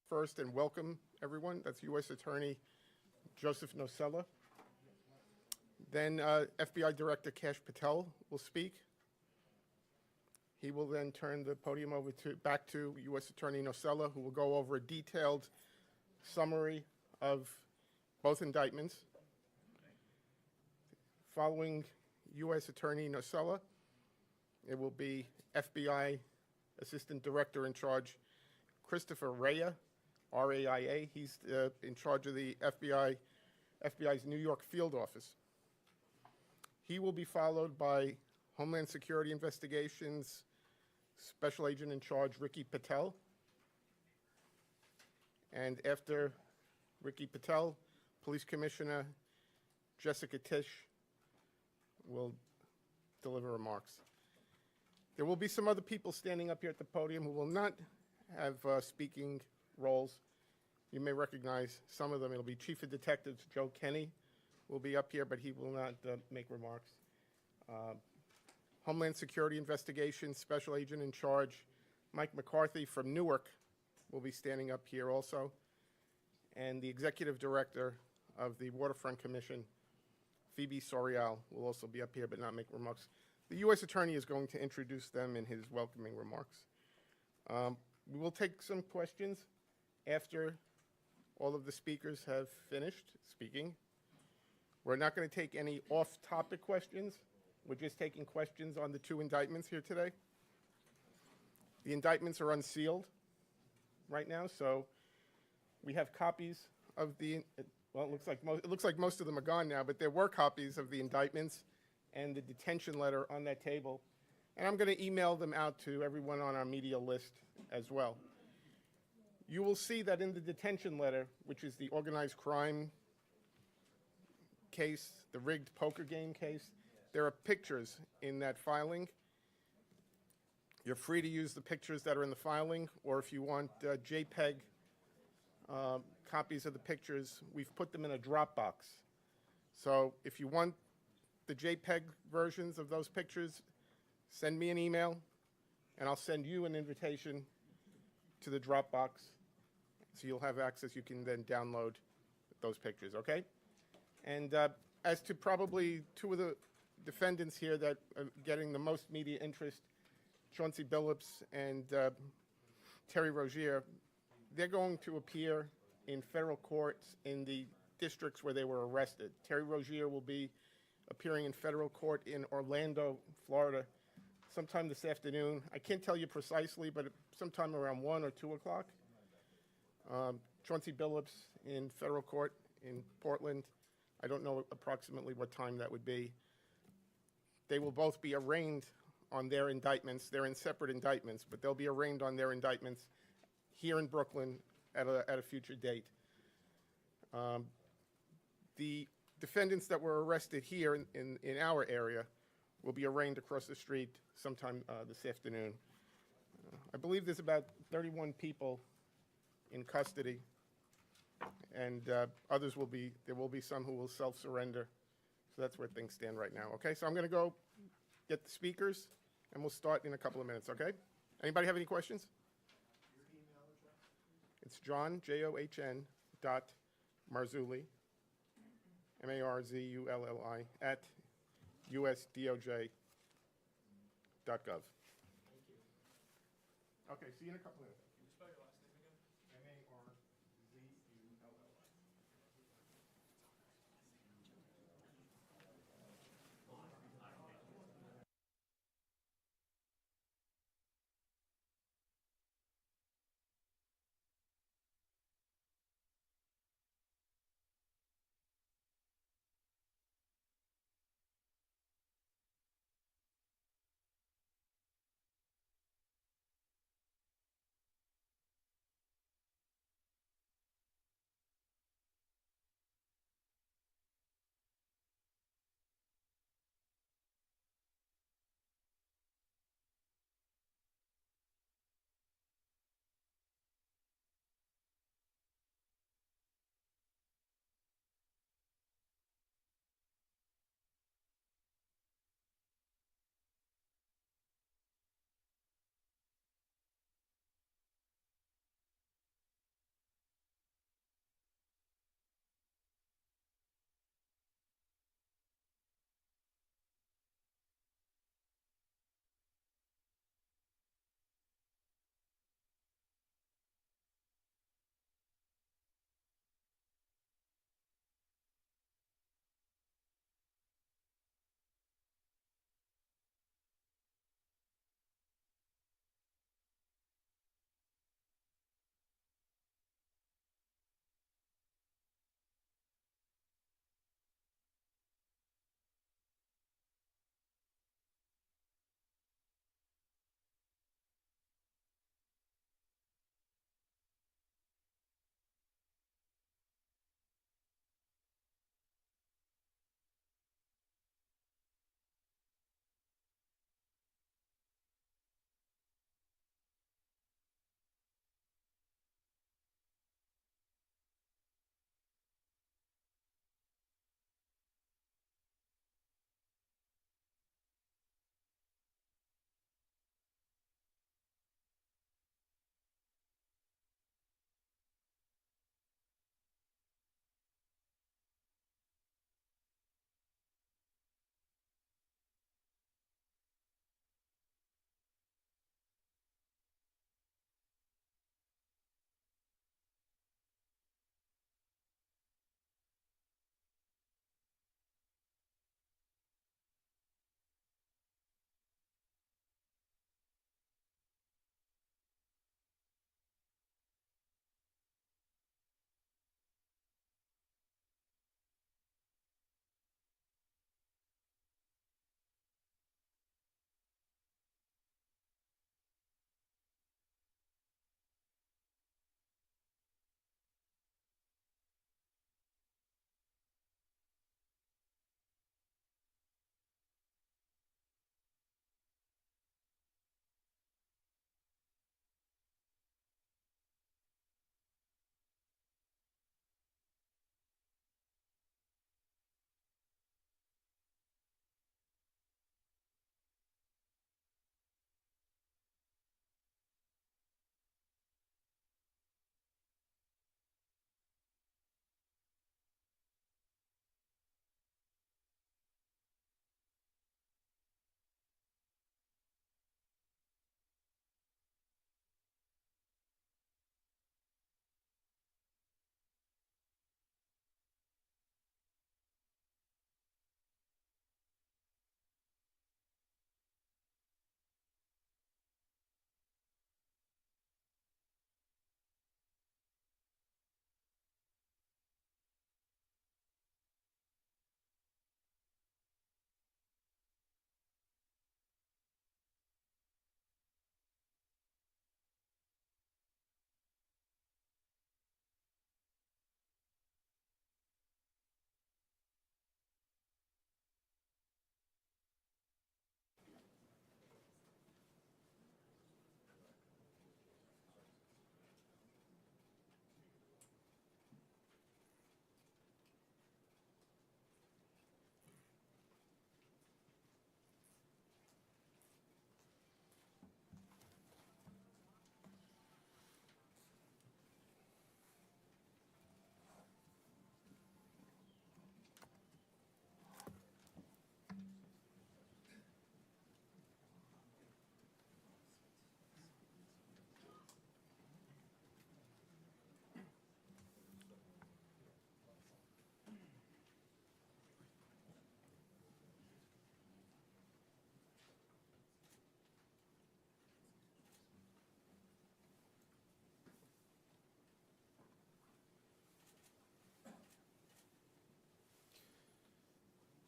first and welcome everyone. That's U.S. Attorney Joseph Nocella. Then FBI Director Kash Patel will speak. He will then turn the podium over back to U.S. Attorney Nocella, who will go over a detailed summary of both indictments. Following U.S. Attorney Nocella, it will be FBI Assistant Director in Charge Christopher Raia, R-A-I-A. He's in charge of the FBI's New York field office. He will be followed by Homeland Security Investigations Special Agent in Charge Ricky Patel. And after Ricky Patel, Police Commissioner Jessica Tisch will deliver remarks. There will be some other people standing up here at the podium who will not have speaking roles. You may recognize some of them. It'll be Chief of Detectives Joe Kenny will be up here, but he will not make remarks. Homeland Security Investigations Special Agent in Charge Mike McCarthy from Newark will be standing up here also. And the Executive Director of the Waterfront Commission, Phoebe Sorial, will also be up here but not make remarks. The U.S. Attorney is going to introduce them in his welcoming remarks. We will take some questions after all of the speakers have finished speaking. We're not going to take any off-topic questions. We're just taking questions on the two indictments here today. The indictments are unsealed right now, so we have copies of the, well, it looks like most of them are gone now, but there were copies of the indictments and the detention letter on that table. And I'm going to email them out to everyone on our media list as well. You will see that in the detention letter, which is the organized crime case, the rigged poker game case, there are pictures in that filing. You're free to use the pictures that are in the filing, or if you want JPEG copies of the pictures, we've put them in a Dropbox. So if you want the JPEG versions of those pictures, send me an email, and I'll send you an invitation to the Dropbox, so you'll have access. You can then download those pictures, okay? And as to probably two of the defendants here that are getting the most media interest, Chauncey Billups and Terry Rozier, they're going to appear in federal courts in the districts where they were arrested. Terry Rozier will be appearing in federal court in Orlando, Florida, sometime this afternoon. I can't tell you precisely, but sometime around 1 or 2 o'clock. Chauncey Billups in federal court in Portland. I don't know approximately what time that would be. They will both be arraigned on their indictments. They're in separate indictments, but they'll be arraigned on their indictments here in Brooklyn at a future date. The defendants that were arrested here in our area will be arraigned across the street sometime this afternoon. I believe there's about 31 people in custody, and there will be some who will self-surrender. So that's where things stand right now. Okay, so I'm going to go get the speakers, and we'll start in a couple of minutes, okay? Anybody have any questions? Your email address? It's John, John, dot Marzulli, Marzulli, at usdoj.gov. Thank you. Okay, see you in a couple of minutes. Can you spell your last name again? Marzulli.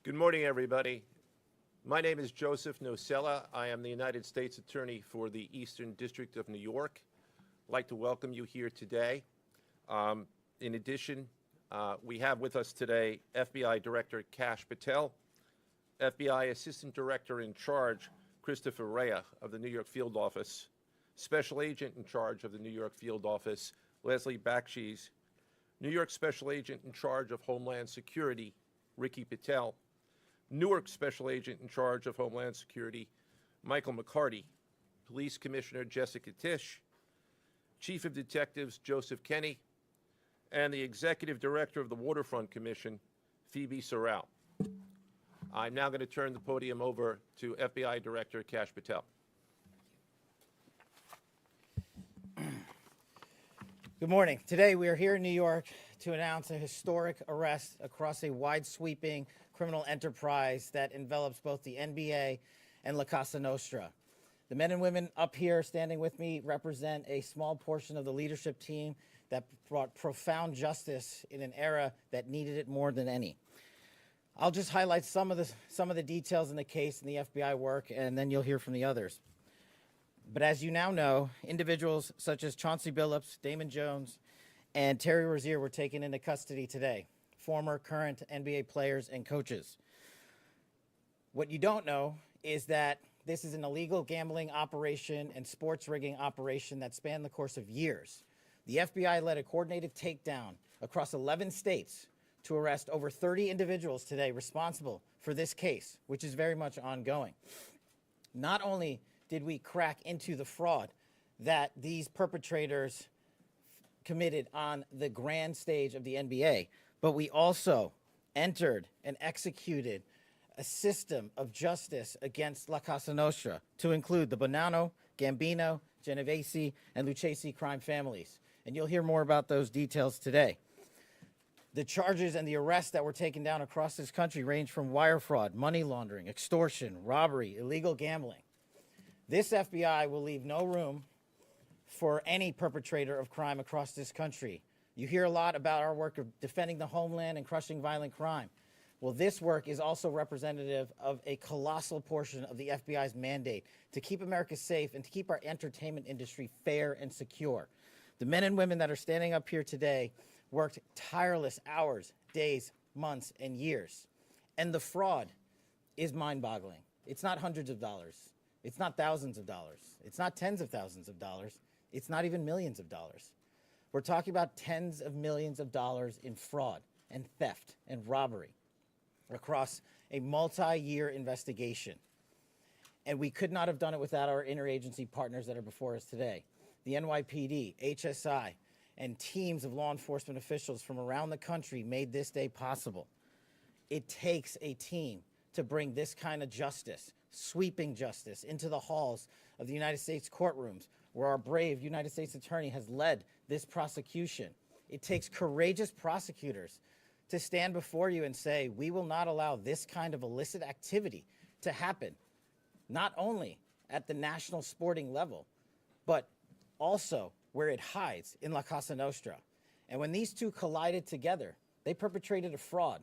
Good morning, everybody. My name is Joseph Nocella. I am the United States Attorney for the Eastern District of New York. I'd like to welcome you here today. In addition, we have with us today FBI Director Kash Patel, FBI Assistant Director in Charge Christopher Raia of the New York Field Office, Special Agent in Charge of the New York Field Office, Leslie Bakshi's, New York Special Agent in Charge of Homeland Security, Ricky Patel, Newark Special Agent in Charge of Homeland Security, Michael McCarty, Police Commissioner Jessica Tisch, Chief of Detectives Joseph Kenny, and the Executive Director of the Waterfront Commission, Phoebe Sorrell. I'm now going to turn the podium over to FBI Director Kash Patel. Good morning. Today we are here in New York to announce a historic arrest across a wide-sweeping criminal enterprise that envelops both the NBA and La Cosa Nostra. The men and women up here standing with me represent a small portion of the leadership team that brought profound justice in an era that needed it more than any. I'll just highlight some of the details in the case and the FBI work, and then you'll hear from the others. But as you now know, individuals such as Chauncey Billups, Damon Jones, and Terry Rozier were taken into custody today, former, current NBA players and coaches. What you don't know is that this is an illegal gambling operation and sports rigging operation that spanned the course of years. The FBI led a coordinated takedown across 11 states to arrest over 30 individuals today responsible for this case, which is very much ongoing. Not only did we crack into the fraud that these perpetrators committed on the grand stage of the NBA, but we also entered and executed a system of justice against La Cosa Nostra to include the Bonanno, Gambino, Genovese, and Lucchesi crime families. And you'll hear more about those details today. The charges and the arrests that were taken down across this country range from wire fraud, money laundering, extortion, robbery, illegal gambling. This FBI will leave no room for any perpetrator of crime across this country. You hear a lot about our work of defending the homeland and crushing violent crime. Well, this work is also representative of a colossal portion of the FBI's mandate to keep America safe and to keep our entertainment industry fair and secure. The men and women that are standing up here today worked tireless hours, days, months, and years. And the fraud is mind-boggling. It's not hundreds of dollars. It's not thousands of dollars. It's not tens of thousands of dollars. It's not even millions of dollars. We're talking about tens of millions of dollars in fraud and theft and robbery across a multi-year investigation. And we could not have done it without our interagency partners that are before us today. The NYPD, HSI, and teams of law enforcement officials from around the country made this day possible. It takes a team to bring this kind of justice, sweeping justice, into the halls of the United States courtrooms, where our brave United States Attorney has led this prosecution. It takes courageous prosecutors to stand before you and say, we will not allow this kind of illicit activity to happen, not only at the national sporting level, but also where it hides in La Cosa Nostra. And when these two collided together, they perpetrated a fraud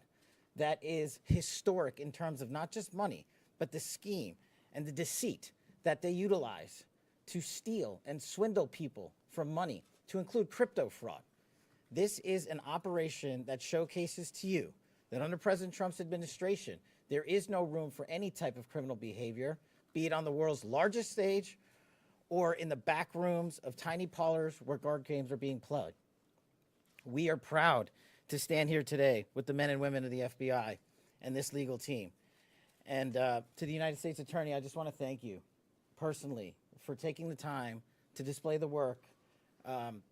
that is historic in terms of not just money, but the scheme and the deceit that they utilize to steal and swindle people from money, to include crypto fraud. This is an operation that showcases to you that under President Trump's administration, there is no room for any type of criminal behavior, be it on the world's largest stage or in the back rooms of tiny parlors where card games are being played. We are proud to stand here today with the men and women of the FBI and this legal team. And to the United States Attorney, I just want to thank you personally for taking the time to display the work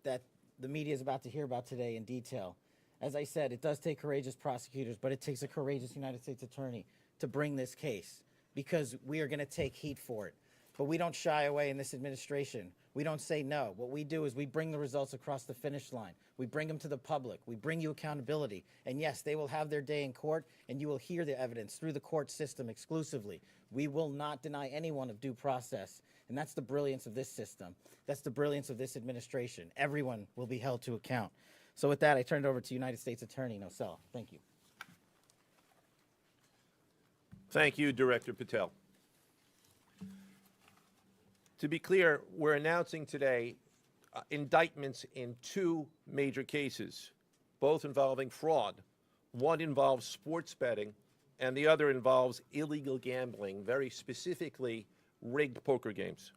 that the media is about to hear about today in detail. As I said, it does take courageous prosecutors, but it takes a courageous United States Attorney to bring this case, because we are going to take heat for it. But we don't shy away in this administration. We don't say no. What we do is we bring the results across the finish line. We bring them to the public. We bring you accountability. And yes, they will have their day in court, and you will hear the evidence through the court system exclusively. We will not deny anyone of due process. And that's the brilliance of this system. That's the brilliance of this administration. Everyone will be held to account. So with that, I turn it over to United States Attorney Nocella. Thank you. Thank you, Director Patel. To be clear, we're announcing today indictments in two major cases, both involving fraud. One involves sports betting, and the other involves illegal gambling, very specifically rigged poker games.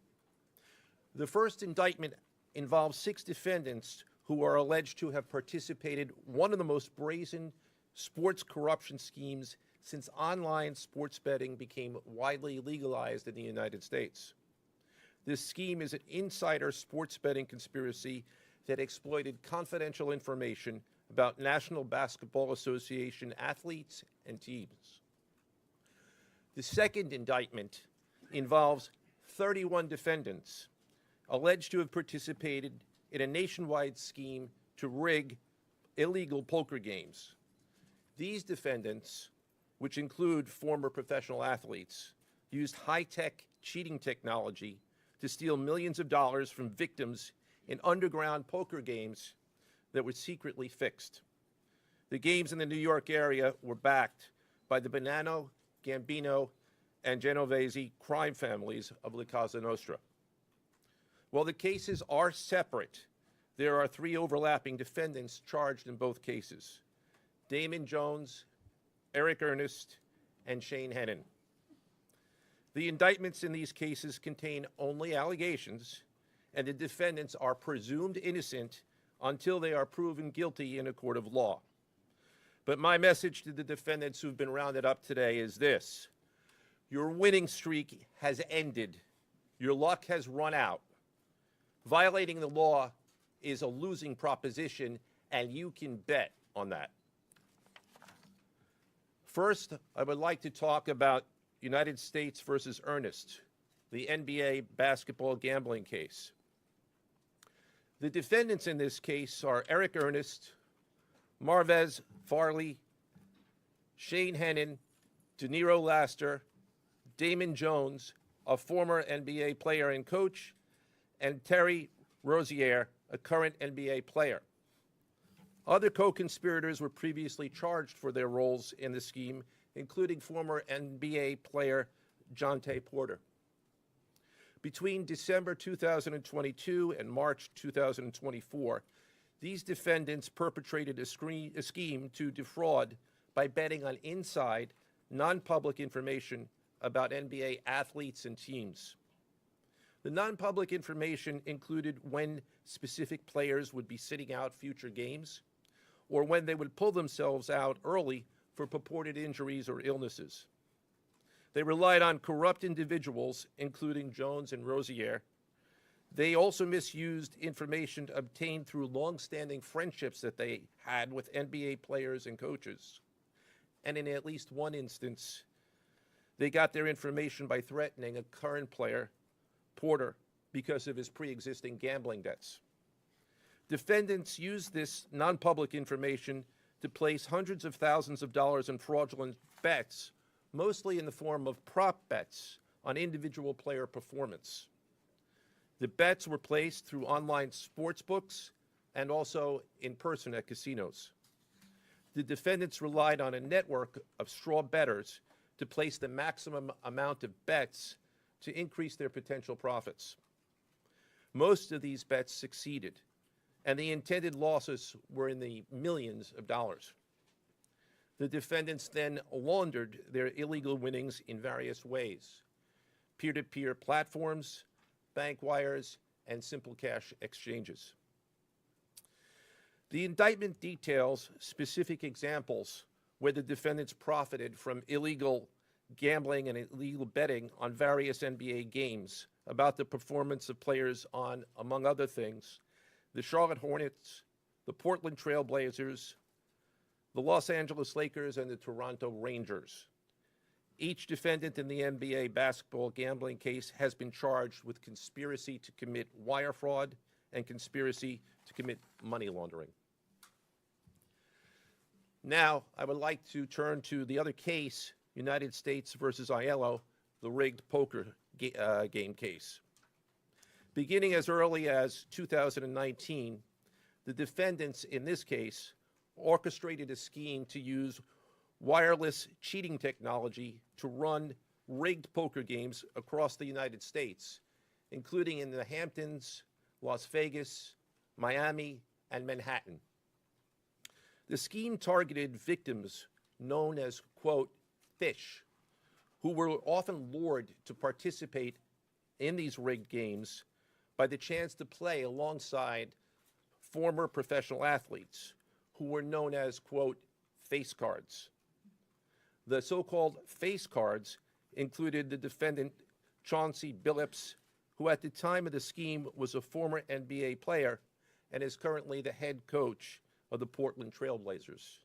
The first indictment involves 6 defendants who are alleged to have participated in one of the most brazen sports corruption schemes since online sports betting became widely legalized in the United States. This scheme is an insider sports betting conspiracy that exploited confidential information about National Basketball Association athletes and teams. The second indictment involves 31 defendants alleged to have participated in a nationwide scheme to rig illegal poker games. These defendants, which include former professional athletes, used high-tech cheating technology to steal millions of dollars from victims in underground poker games that were secretly fixed. The games in the New York area were backed by the Bonanno, Gambino, and Genovese crime families of La Cosa Nostra. While the cases are separate, there are 3 overlapping defendants charged in both cases: Damon Jones, Eric Ernest, and Shane Hennon. The indictments in these cases contain only allegations, and the defendants are presumed innocent until they are proven guilty in a court of law. But my message to the defendants who've been rounded up today is this: your winning streak has ended. Your luck has run out. Violating the law is a losing proposition, and you can bet on that. First, I would like to talk about United States versus Ernest, the NBA basketball gambling case. The defendants in this case are Eric Ernest, Marvez Farley, Shane Hennon, De Niro Laster, Damon Jones, a former NBA player and coach, and Terry Rozier, a current NBA player. Other co-conspirators were previously charged for their roles in the scheme, including former NBA player Jonte Porter. Between December 2022 and March 2024, these defendants perpetrated a scheme to defraud by betting on inside, non-public information about NBA athletes and teams. The non-public information included when specific players would be sitting out future games, or when they would pull themselves out early for purported injuries or illnesses. They relied on corrupt individuals, including Jones and Rozier. They also misused information obtained through long-standing friendships that they had with NBA players and coaches. And in at least one instance, they got their information by threatening a current player, Porter, because of his pre-existing gambling debts. Defendants used this non-public information to place hundreds of thousands of dollars in fraudulent bets, mostly in the form of prop bets on individual player performance. The bets were placed through online sports books and also in person at casinos. The defendants relied on a network of straw bettors to place the maximum amount of bets to increase their potential profits. Most of these bets succeeded, and the intended losses were in the millions of dollars. The defendants then laundered their illegal winnings in various ways: peer-to-peer platforms, bank wires, and simple cash exchanges. The indictment details specific examples where the defendants profited from illegal gambling and illegal betting on various NBA games about the performance of players on, among other things, the Charlotte Hornets, the Portland Trail Blazers, the Los Angeles Lakers, and the Toronto Rangers. Each defendant in the NBA basketball gambling case has been charged with conspiracy to commit wire fraud and conspiracy to commit money laundering. Now, I would like to turn to the other case, United States versus Aiello, the rigged poker game case. Beginning as early as 2019, the defendants in this case orchestrated a scheme to use wireless cheating technology to run rigged poker games across the United States, including in the Hamptons, Las Vegas, Miami, and Manhattan. The scheme targeted victims known as, quote, fish, who were often lured to participate in these rigged games by the chance to play alongside former professional athletes who were known as, quote, face cards. The so-called face cards included the defendant Chauncey Billups, who at the time of the scheme was a former NBA player and is currently the head coach of the Portland Trail Blazers,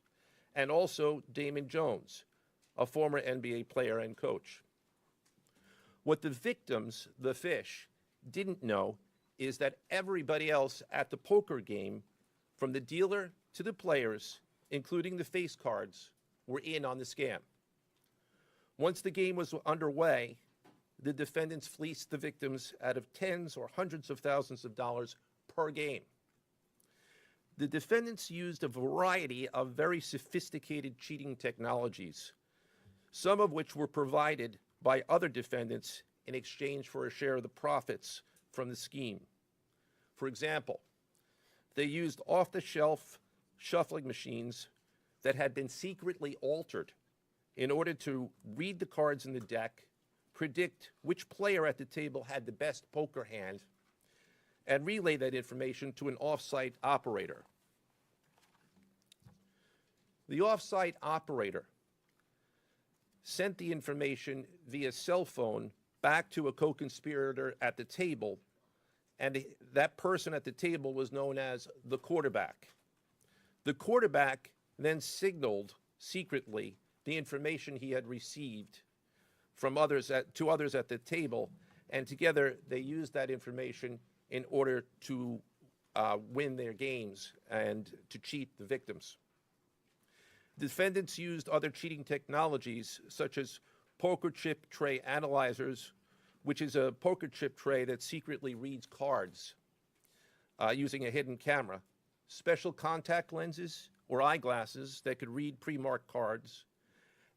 and also Damon Jones, a former NBA player and coach. What the victims, the fish, didn't know is that everybody else at the poker game, from the dealer to the players, including the face cards, were in on the scam. Once the game was underway, the defendants fleeced the victims out of tens or hundreds of thousands of dollars per game. The defendants used a variety of very sophisticated cheating technologies, some of which were provided by other defendants in exchange for a share of the profits from the scheme. For example, they used off-the-shelf shuffling machines that had been secretly altered in order to read the cards in the deck, predict which player at the table had the best poker hand, and relay that information to an off-site operator. The off-site operator sent the information via cell phone back to a co-conspirator at the table, and that person at the table was known as the quarterback. The quarterback then signaled secretly the information he had received from others to others at the table, and together they used that information in order to win their games and to cheat the victims. Defendants used other cheating technologies such as poker chip tray analyzers, which is a poker chip tray that secretly reads cards using a hidden camera, special contact lenses or eyeglasses that could read pre-marked cards,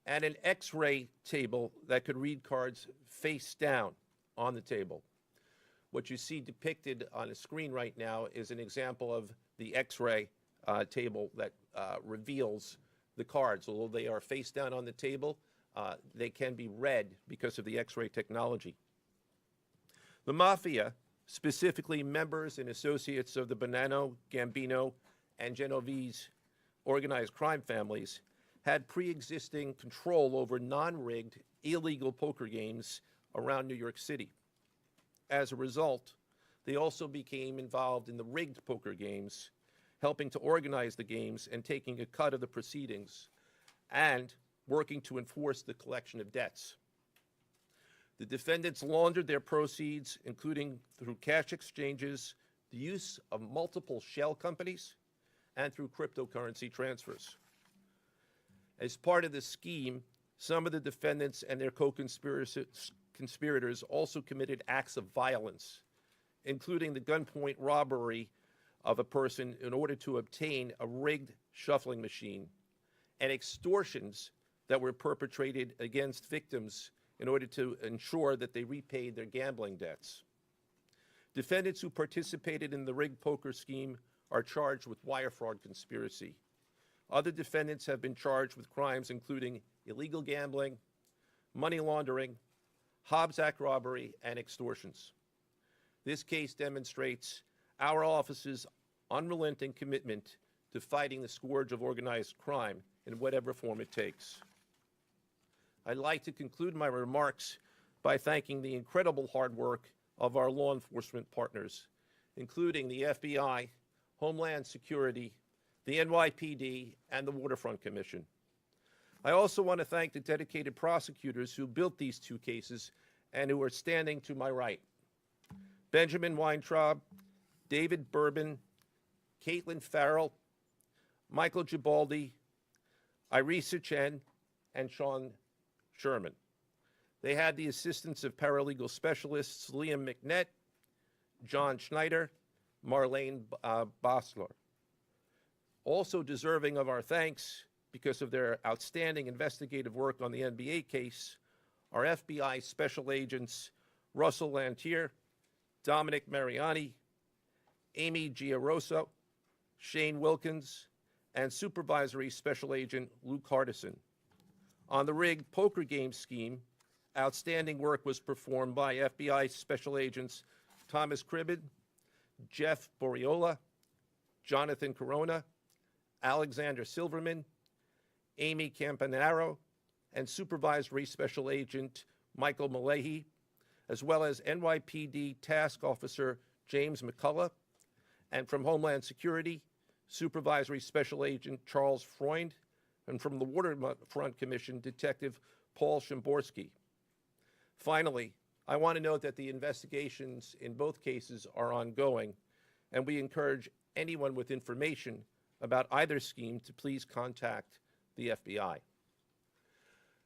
and an X-ray table that could read cards face down on the table. What you see depicted on the screen right now is an example of the X-ray table that reveals the cards. Although they are face down on the table, they can be read because of the X-ray technology. The Mafia, specifically members and associates of the Bonanno, Gambino, and Genovese organized crime families, had pre-existing control over non-rigged, illegal poker games around New York City. As a result, they also became involved in the rigged poker games, helping to organize the games and taking a cut of the proceedings, and working to enforce the collection of debts. The defendants laundered their proceeds, including through cash exchanges, the use of multiple shell companies, and through cryptocurrency transfers. As part of the scheme, some of the defendants and their co-conspirators also committed acts of violence, including the gunpoint robbery of a person in order to obtain a rigged shuffling machine, and extortions that were perpetrated against victims in order to ensure that they repaid their gambling debts. Defendants who participated in the rigged poker scheme are charged with wire fraud conspiracy. Other defendants have been charged with crimes including illegal gambling, money laundering, Hobbs Act robbery, and extortions. This case demonstrates our office's unrelenting commitment to fighting the scourge of organized crime in whatever form it takes. I'd like to conclude my remarks by thanking the incredible hard work of our law enforcement partners, including the FBI, Homeland Security, the NYPD, and the Waterfront Commission. I also want to thank the dedicated prosecutors who built these two cases and who are standing to my right. Benjamin Weintraub, David Bourbon, Caitlin Farrell, Michael Gibaldi, Irisa Chen, and Sean Sherman. They had the assistance of paralegal specialists Liam McNett, John Schneider, Marlene Bosler. Also deserving of our thanks, because of their outstanding investigative work on the NBA case are FBI Special Agents Russell Lantier, Dominic Mariani, Amy Giaroso, Shane Wilkins, and Supervisory Special Agent Luke Hardison. On the rigged poker game scheme, outstanding work was performed by FBI Special Agents Thomas Cribbin, Jeff Boriola, Jonathan Corona, Alexander Silverman, Amy Campanaro, and Supervisory Special Agent Michael Malahy, as well as NYPD Task Officer James McCullough, and from Homeland Security, Supervisory Special Agent Charles Freund, and from the Waterfront Commission, Detective Paul Shimborski. Finally, I want to note that the investigations in both cases are ongoing, and we encourage anyone with information about either scheme to please contact the FBI.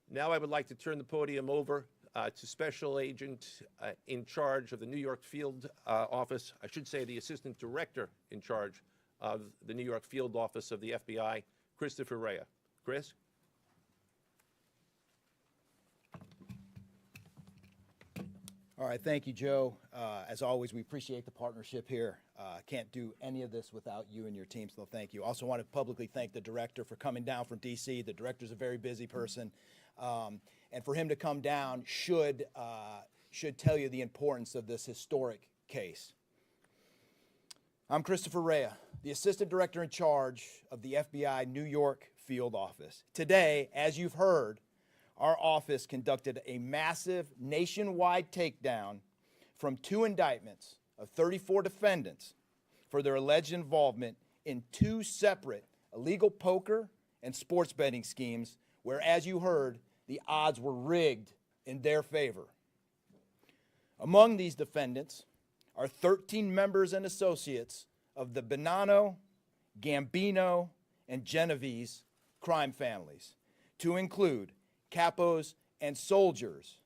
Now I would like to turn the podium over to Special Agent in charge of the New York Field Office, I should say the Assistant Director in charge of the New York Field Office of the FBI, Christopher Raia. Chris? All right, thank you, Joe. As always, we appreciate the partnership here. Can't do any of this without you and your team, so thank you. Also want to publicly thank the director for coming down from D.C. The director's a very busy person, and for him to come down should tell you the importance of this historic case. I'm Christopher Raia, the Assistant Director in charge of the FBI New York Field Office. Today, as you've heard, our office conducted a massive nationwide takedown from 2 indictments of 34 defendants for their alleged involvement in 2 separate illegal poker and sports betting schemes where, as you heard, the odds were rigged in their favor. Among these defendants are 13 members and associates of the Bonanno, Gambino, and Genovese crime families, to include capos and soldiers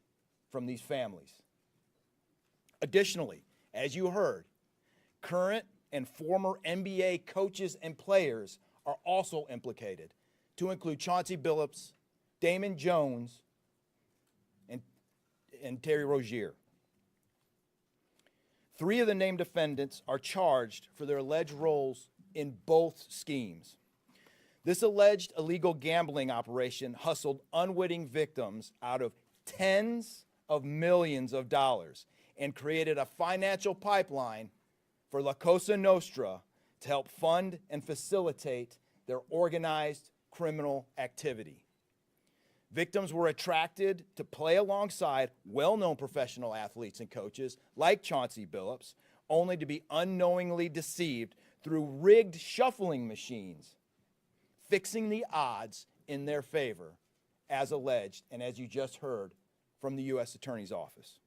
from these families. Additionally, as you heard, current and former NBA coaches and players are also implicated, to include Chauncey Billups, Damon Jones, and Terry Rozier. 3 of the named defendants are charged for their alleged roles in both schemes. This alleged illegal gambling operation hustled unwitting victims out of tens of millions of dollars and created a financial pipeline for La Cosa Nostra to help fund and facilitate their organized criminal activity. Victims were attracted to play alongside well-known professional athletes and coaches like Chauncey Billups, only to be unknowingly deceived through rigged shuffling machines, fixing the odds in their favor, as alleged and as you just heard from the U.S. Attorney's Office.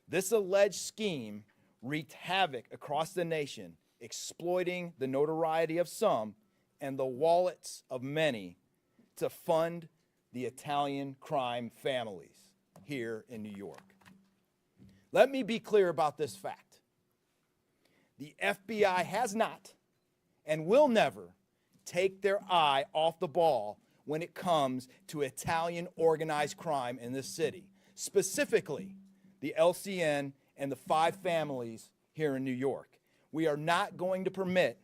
This alleged scheme wreaked havoc across the nation, exploiting the notoriety of some and the wallets of many to fund the Italian crime families here in New York. Let me be clear about this fact. The FBI has not and will never take their eye off the ball when it comes to Italian organized crime in this city, specifically the LCN and the 5 families here in New York. We are not going to permit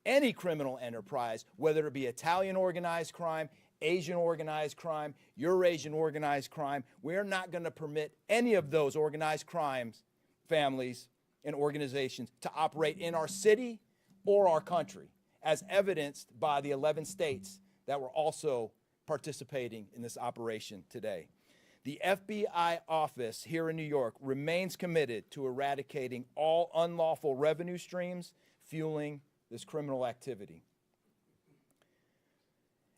any criminal enterprise, whether it be Italian organized crime, Asian organized crime, Eurasian organized crime. We're not going to permit any of those organized crimes, families, and organizations to operate in our city or our country, as evidenced by the 11 states that were also participating in this operation today. The FBI office here in New York remains committed to eradicating all unlawful revenue streams fueling this criminal activity.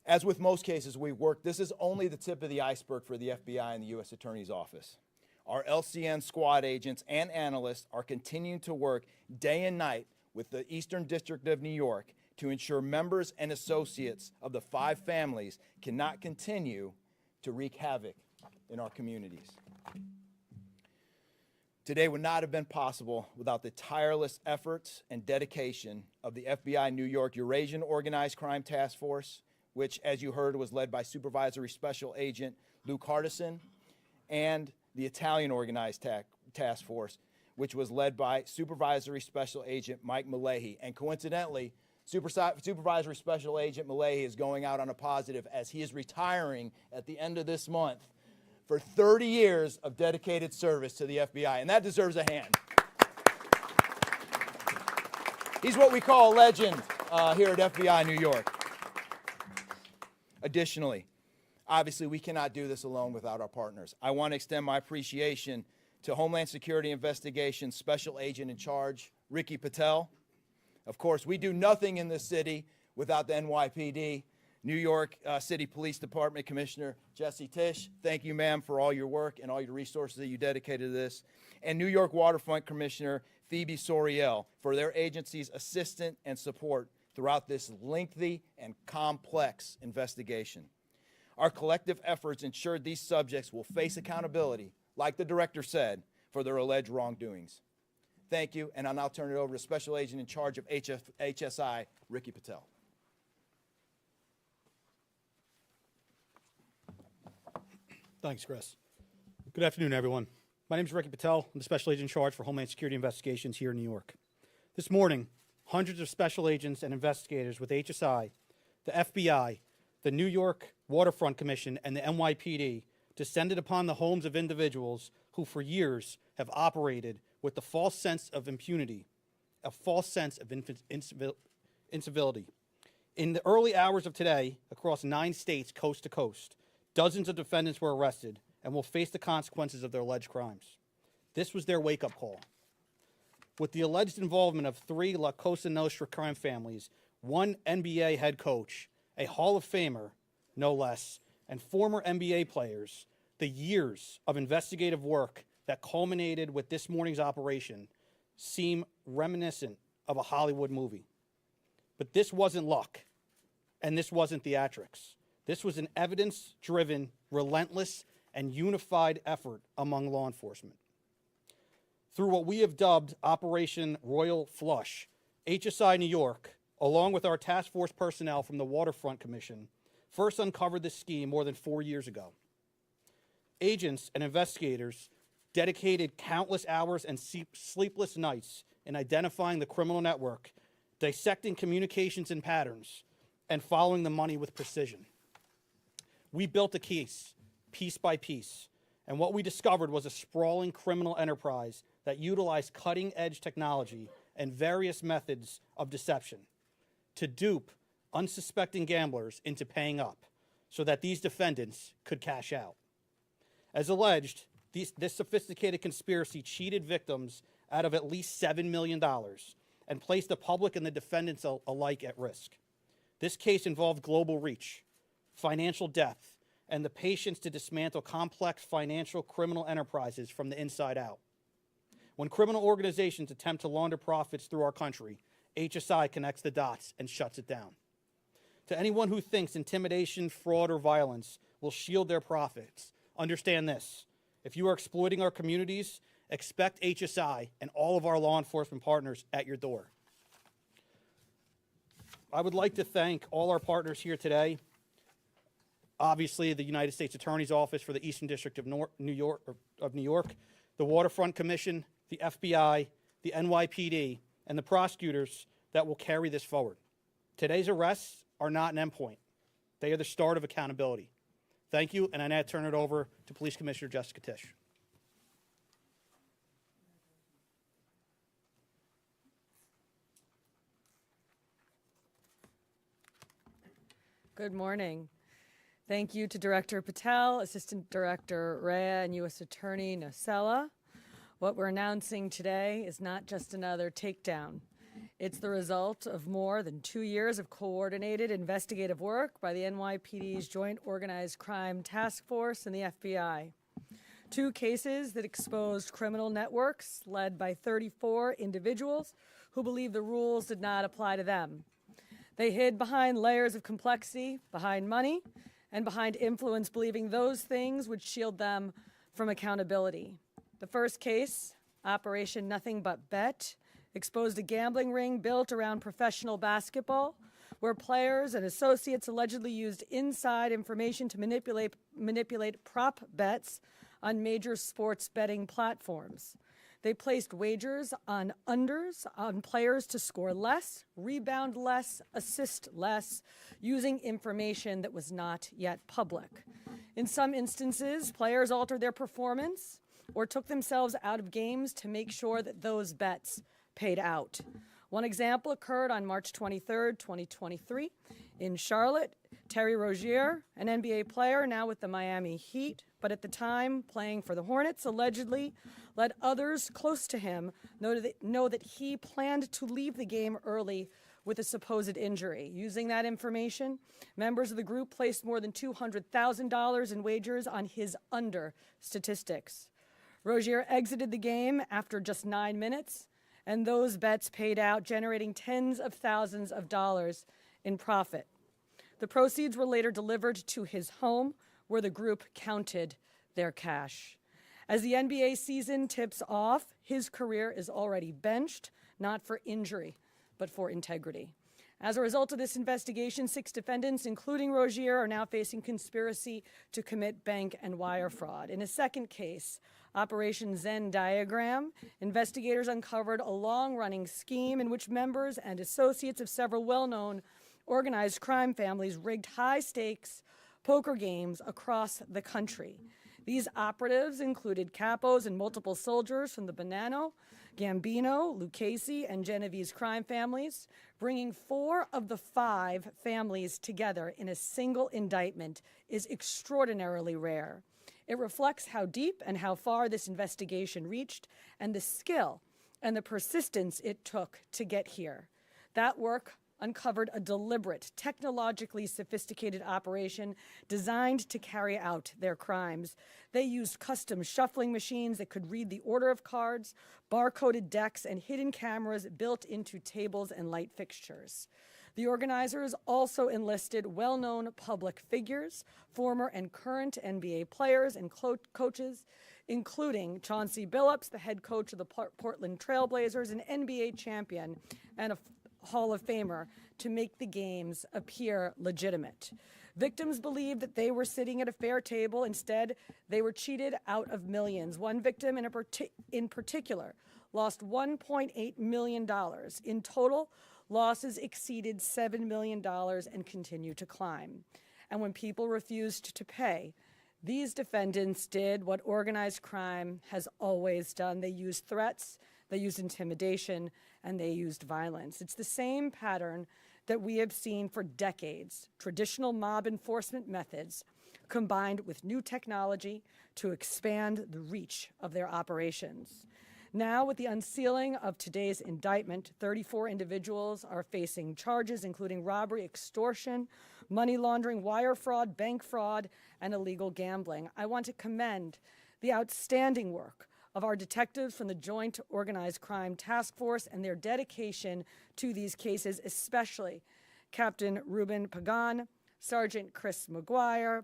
As with most cases we've worked, this is only the tip of the iceberg for the FBI and the U.S. Attorney's Office. Our LCN squad agents and analysts are continuing to work day and night with the Eastern District of New York to ensure members and associates of the 5 families cannot continue to wreak havoc in our communities. Today would not have been possible without the tireless efforts and dedication of the FBI New York Eurasian Organized Crime Task Force, which, as you heard, was led by Supervisory Special Agent Luke Hardison, and the Italian Organized Task Force, which was led by Supervisory Special Agent Mike Malahi. And coincidentally, Supervisory Special Agent Malahi is going out on a positive as he is retiring at the end of this month for 30 years of dedicated service to the FBI, and that deserves a hand. He's what we call a legend here at FBI New York. Additionally, obviously, we cannot do this alone without our partners. I want to extend my appreciation to Homeland Security Investigations Special Agent in Charge, Ricky Patel. Of course, we do nothing in this city without the NYPD. New York City Police Department Commissioner Jesse Tisch, thank you, ma'am, for all your work and all your resources that you dedicated to this. And New York Waterfront Commissioner Phoebe Soriel for their agency's assistance and support throughout this lengthy and complex investigation. Our collective efforts ensured these subjects will face accountability, like the director said, for their alleged wrongdoings. Thank you, and I'll now turn it over to Special Agent in charge of HSI, Ricky Patel. Thanks, Chris. Good afternoon, everyone. My name is Ricky Patel. I'm the Special Agent in charge for Homeland Security Investigations here in New York. This morning, hundreds of special agents and investigators with HSI, the FBI, the New York Waterfront Commission, and the NYPD descended upon the homes of individuals who for years have operated with the false sense of impunity, a false sense of incivility. In the early hours of today, across 9 states coast to coast, dozens of defendants were arrested and will face the consequences of their alleged crimes. This was their wake-up call. With the alleged involvement of 3 La Cosa Nostra crime families, 1 NBA head coach, a Hall of Famer, no less, and former NBA players, the years of investigative work that culminated with this morning's operation seem reminiscent of a Hollywood movie. But this wasn't luck, and this wasn't theatrics. This was an evidence-driven, relentless, and unified effort among law enforcement. Through what we have dubbed Operation Royal Flush, HSI New York, along with our task force personnel from the Waterfront Commission, first uncovered this scheme more than 4 years ago. Agents and investigators dedicated countless hours and sleepless nights in identifying the criminal network, dissecting communications and patterns, and following the money with precision. We built a case, piece by piece, and what we discovered was a sprawling criminal enterprise that utilized cutting-edge technology and various methods of deception to dupe unsuspecting gamblers into paying up so that these defendants could cash out. As alleged, this sophisticated conspiracy cheated victims out of at least $7 million and placed the public and the defendants alike at risk. This case involved global reach, financial depth, and the patience to dismantle complex financial criminal enterprises from the inside out. When criminal organizations attempt to launder profits through our country, HSI connects the dots and shuts it down. To anyone who thinks intimidation, fraud, or violence will shield their profits, understand this. If you are exploiting our communities, expect HSI and all of our law enforcement partners at your door. I would like to thank all our partners here today. Obviously, the United States Attorney's Office for the Eastern District of New York, the Waterfront Commission, the FBI, the NYPD, and the prosecutors that will carry this forward. Today's arrests are not an endpoint. They are the start of accountability. Thank you, and I now turn it over to Police Commissioner Jessica Tisch. Good morning. Thank you to Director Patel, Assistant Director Raia, and U.S. Attorney Nocella. What we're announcing today is not just another takedown. It's the result of more than 2 years of coordinated investigative work by the NYPD's Joint Organized Crime Task Force and the FBI. 2 cases that exposed criminal networks led by 34 individuals who believed the rules did not apply to them. They hid behind layers of complexity, behind money, and behind influence, believing those things would shield them from accountability. The first case, Operation Nothing But Bet, exposed a gambling ring built around professional basketball where players and associates allegedly used inside information to manipulate prop bets on major sports betting platforms. They placed wagers on unders on players to score less, rebound less, assist less, using information that was not yet public. In some instances, players altered their performance or took themselves out of games to make sure that those bets paid out. One example occurred on March 23rd, 2023 in Charlotte. Terry Rozier, an NBA player now with the Miami Heat, but at the time playing for the Hornets, allegedly let others close to him know that he planned to leave the game early with a supposed injury. Using that information, members of the group placed more than $200,000 in wagers on his under statistics. Rozier exited the game after just 9 minutes, and those bets paid out, generating tens of thousands of dollars in profit. The proceeds were later delivered to his home, where the group counted their cash. As the NBA season tips off, his career is already benched, not for injury, but for integrity. As a result of this investigation, 6 defendants, including Rozier, are now facing conspiracy to commit bank and wire fraud. In a second case, Operation Zen Diagram, investigators uncovered a long-running scheme in which members and associates of several well-known organized crime families rigged high-stakes poker games across the country. These operatives included capos and multiple soldiers from the Bonanno, Gambino, Lucchese, and Genovese crime families, bringing 4 of the 5 families together in a single indictment is extraordinarily rare. It reflects how deep and how far this investigation reached and the skill and the persistence it took to get here. That work uncovered a deliberate, technologically sophisticated operation designed to carry out their crimes. They used custom shuffling machines that could read the order of cards, barcoded decks, and hidden cameras built into tables and light fixtures. The organizers also enlisted well-known public figures, former and current NBA players and coaches, including Chauncey Billups, the head coach of the Portland Trailblazers, an NBA champion and a Hall of Famer, to make the games appear legitimate. Victims believed that they were sitting at a fair table. Instead, they were cheated out of millions. One victim in particular lost $1.8 million. In total, losses exceeded $7 million and continue to climb. And when people refused to pay, these defendants did what organized crime has always done. They used threats, they used intimidation, and they used violence. It's the same pattern that we have seen for decades. Traditional mob enforcement methods combined with new technology to expand the reach of their operations. Now, with the unsealing of today's indictment, 34 individuals are facing charges, including robbery, extortion, money laundering, wire fraud, bank fraud, and illegal gambling. I want to commend the outstanding work of our detectives from the Joint Organized Crime Task Force and their dedication to these cases, especially Captain Ruben Pagan, Sergeant Chris McGuire,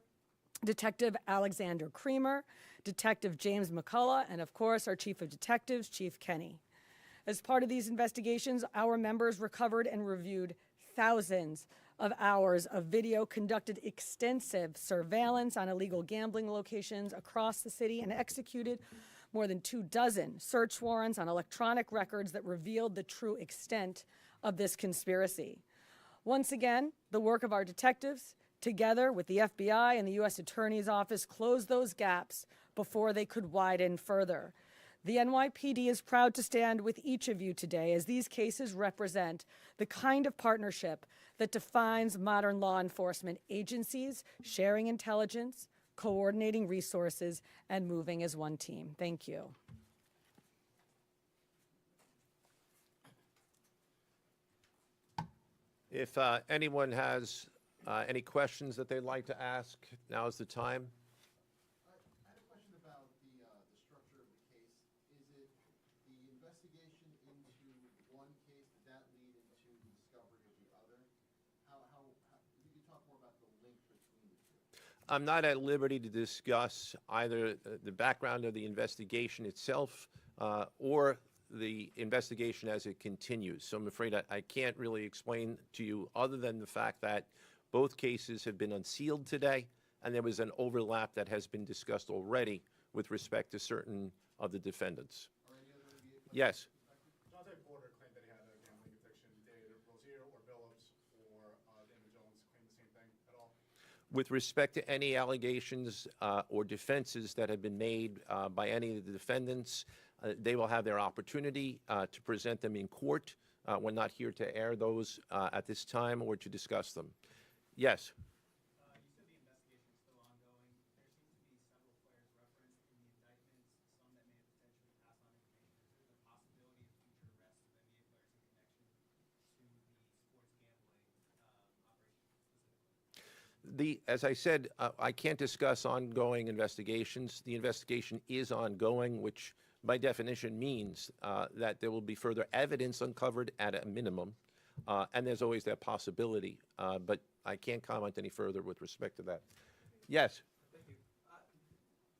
Detective Alexander Creamer, Detective James McCullough, and of course, our Chief of Detectives, Chief Kenny. As part of these investigations, our members recovered and reviewed thousands of hours of video, conducted extensive surveillance on illegal gambling locations across the city, and executed more than 24 search warrants on electronic records that revealed the true extent of this conspiracy. Once again, the work of our detectives, together with the FBI and the U.S. Attorney's Office, closed those gaps before they could widen further. The NYPD is proud to stand with each of you today, as these cases represent the kind of partnership that defines modern law enforcement agencies, sharing intelligence, coordinating resources, and moving as one team. Thank you. If anyone has any questions that they'd like to ask, now is the time. I had a question about the structure of the case. Is it the investigation into one case, did that lead into the discovery of the other? If you could talk more about the link between the two. I'm not at liberty to discuss either the background of the investigation itself or the investigation as it continues. So I'm afraid I can't really explain to you other than the fact that both cases have been unsealed today, and there was an overlap that has been discussed already with respect to certain of the defendants. Yes. Jonte Porter claimed that he had a gambling addiction. Did Rozier or Billups or Damon Jones claim the same thing at all? With respect to any allegations or defenses that have been made by any of the defendants, they will have their opportunity to present them in court. We're not here to air those at this time or to discuss them. Yes. You said the investigation is still ongoing. There seems to be several players referenced in the indictments, some that may have potentially passed on information. Is there the possibility of future arrests of NBA players in connection to the sports gambling operation specifically? As I said, I can't discuss ongoing investigations. The investigation is ongoing, which by definition means that there will be further evidence uncovered at a minimum, and there's always that possibility, but I can't comment any further with respect to that. Yes? Thank you.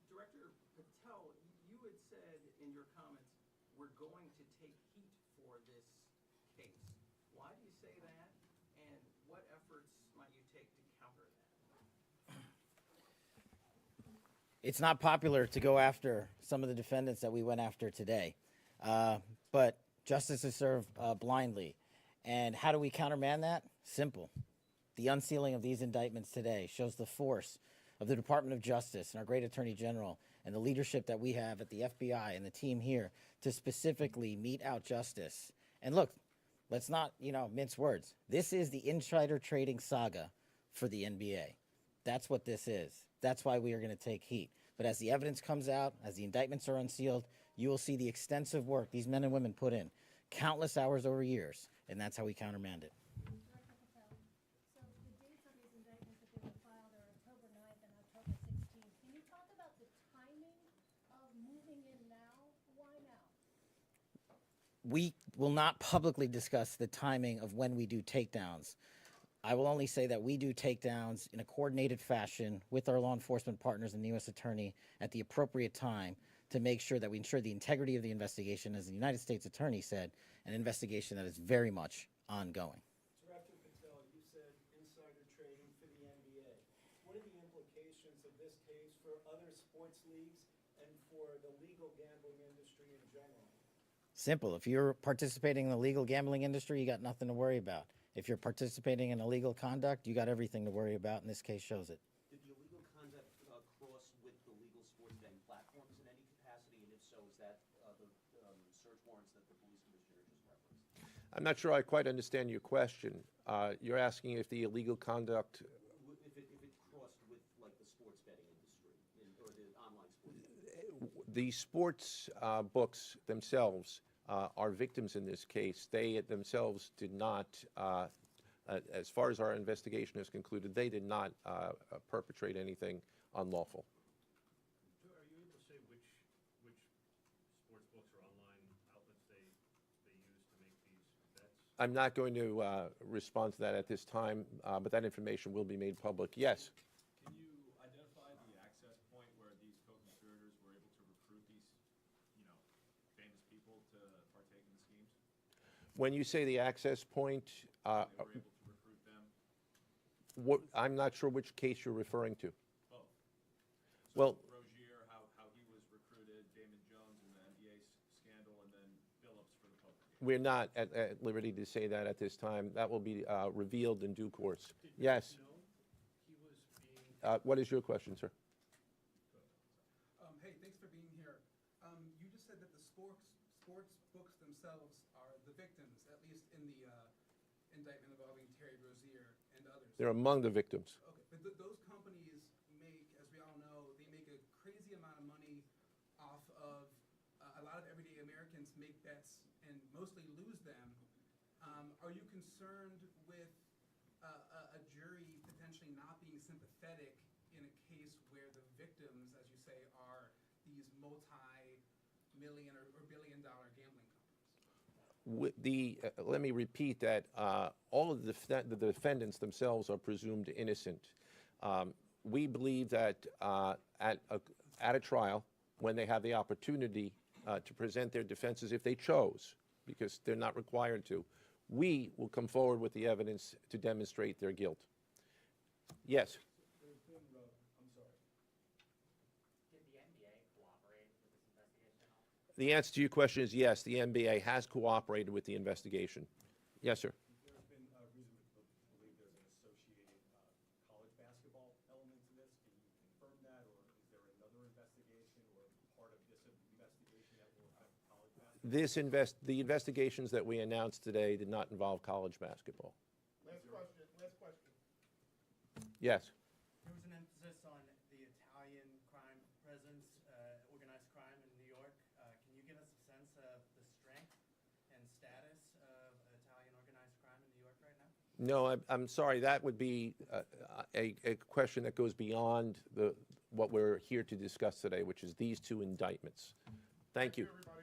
Director Patel, you had said in your comments, we're going to take heat for this case. Why do you say that, and what efforts might you take to counter that? It's not popular to go after some of the defendants that we went after today, but justice is served blindly. And how do we countermand that? Simple. The unsealing of these indictments today shows the force of the Department of Justice and our great Attorney General and the leadership that we have at the FBI and the team here to specifically mete out justice. And look, let's not, mince words. This is the insider trading saga for the NBA. That's what this is. That's why we are going to take heat. But as the evidence comes out, as the indictments are unsealed, you will see the extensive work these men and women put in, countless hours over years, and that's how we countermand it. Director Patel, so the dates on these indictments that they were filed are October 9th and October 16th. Can you talk about the timing of moving in now? Why now? We will not publicly discuss the timing of when we do takedowns. I will only say that we do takedowns in a coordinated fashion with our law enforcement partners and the U.S. Attorney at the appropriate time to make sure that we ensure the integrity of the investigation, as the United States Attorney said, an investigation that is very much ongoing. Director Patel, you said insider trading for the NBA. What are the implications of this case for other sports leagues and for the legal gambling industry in general? Simple. If you're participating in the legal gambling industry, you got nothing to worry about. If you're participating in illegal conduct, you got everything to worry about, and this case shows it. Did the illegal conduct cross with the legal sports betting platforms in any capacity? And if so, is that the search warrants that the police commissioner just referenced? I'm not sure I quite understand your question. You're asking if the illegal conduct, If it crossed with, like, the sports betting industry or the online sports betting? the sports books themselves are victims in this case. They themselves did not, as far as our investigation has concluded, they did not perpetrate anything unlawful. Are you able to say which sports books or online outlets they use to make these bets? I'm not going to respond to that at this time, but that information will be made public. Yes? Can you identify the access point where these co-conspirators were able to recruit these, famous people to partake in the schemes? When you say the access point, They were able to recruit them? I'm not sure which case you're referring to. Oh. Well, Rozier, how he was recruited, Damon Jones in the NBA scandal, and then Billups for the poker game. we're not at liberty to say that at this time. That will be revealed in due course. Yes? No, he was being. What is your question, sir? Hey, thanks for being here. You just said that the sports books themselves are the victims, at least in the indictment involving Terry Rozier and others. They're among the victims. Okay, but those companies make, as we all know, they make a crazy amount of money off of a lot of everyday Americans make bets and mostly lose them. Are you concerned with a jury potentially not being sympathetic in a case where the victims, as you say, are these multi-million or billion-dollar gambling companies? Let me repeat that all of the defendants themselves are presumed innocent. We believe that at a trial, when they have the opportunity to present their defenses if they chose, because they're not required to. We will come forward with the evidence to demonstrate their guilt. Yes? There's been, I'm sorry. Did the NBA cooperate with this investigation at all? The answer to your question is yes, the NBA has cooperated with the investigation. Yes, sir. There's been reason to believe there's an associated college basketball element to this. Can you confirm that, or is there another investigation or part of this investigation that will affect college basketball? The investigations that we announced today did not involve college basketball. Last question, last question. Yes. There was an emphasis on the Italian crime presence, organized crime in New York. Can you give us a sense of the strength and status of Italian organized crime in New York right now? No, I'm sorry. That would be a question that goes beyond what we're here to discuss today, which is these two indictments. Thank you. Everybody.